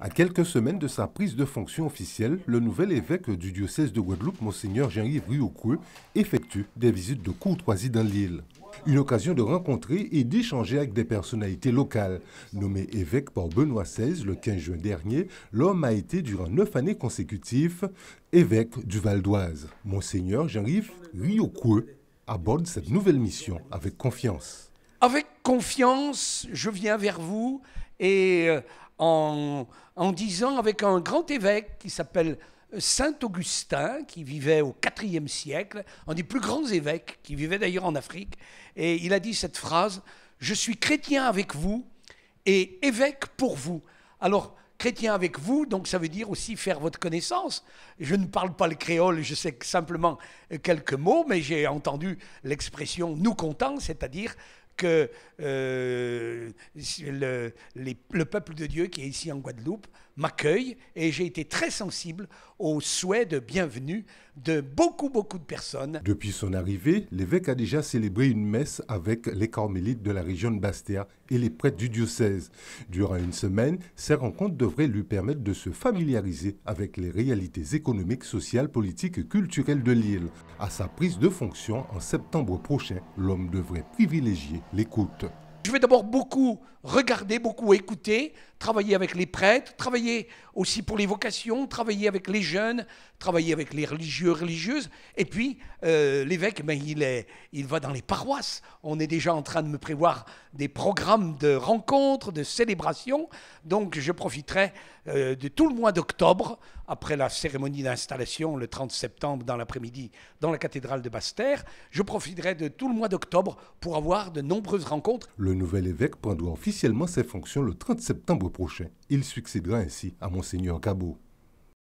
À quelques semaines de sa prise de fonction officielle, le nouvel évêque du diocèse de Guadeloupe, Monseigneur Jean-Yves Riocoueux, effectue des visites de courtoisie dans l'île. Une occasion de rencontrer et d'échanger avec des personnalités locales. Nommé évêque par Benoît XVI le 15 juin dernier, l'homme a été durant 9 années consécutives évêque du Val d'Oise. Monseigneur Jean-Yves Riocoueux aborde cette nouvelle mission avec confiance. Avec confiance, je viens vers vous et en disant avec un grand évêque qui s'appelle Saint Augustin, qui vivait au IVe siècle, un des plus grands évêques, qui vivait d'ailleurs en Afrique, et il a dit cette phrase: « Je suis chrétien avec vous et évêque pour vous ». Alors, chrétien avec vous, donc ça veut dire aussi faire votre connaissance. Je ne parle pas le créole, je sais simplement quelques mots, mais j'ai entendu l'expression « nous comptons », c'est-à-dire que le peuple de Dieu qui est ici en Guadeloupe m'accueille, et j'ai été très sensible aux souhaits de bienvenue de beaucoup de personnes. Depuis son arrivée, l'évêque a déjà célébré une messe avec les carmélites de la région de Basse-Terre et les prêtres du diocèse. Durant une semaine, ces rencontres devraient lui permettre de se familiariser avec les réalités économiques, sociales, politiques et culturelles de l'île. À sa prise de fonction en septembre prochain, l'homme devrait privilégier l'écoute. Je vais d'abord beaucoup regarder, beaucoup écouter, travailler avec les prêtres, travailler aussi pour les vocations, travailler avec les jeunes, travailler avec les religieux, religieuses. Et puis, l'évêque, il va dans les paroisses. On est déjà en train de me prévoir des programmes de rencontres, de célébrations. Donc, je profiterai de tout le mois d'octobre, après la cérémonie d'installation, le 30 septembre, dans l'après-midi, dans la cathédrale de Basse-Terre. Je profiterai de tout le mois d'octobre pour avoir de nombreuses rencontres. Le nouvel évêque prendra officiellement ses fonctions le 30 septembre prochain. Il succédera ainsi à Monseigneur Cabot.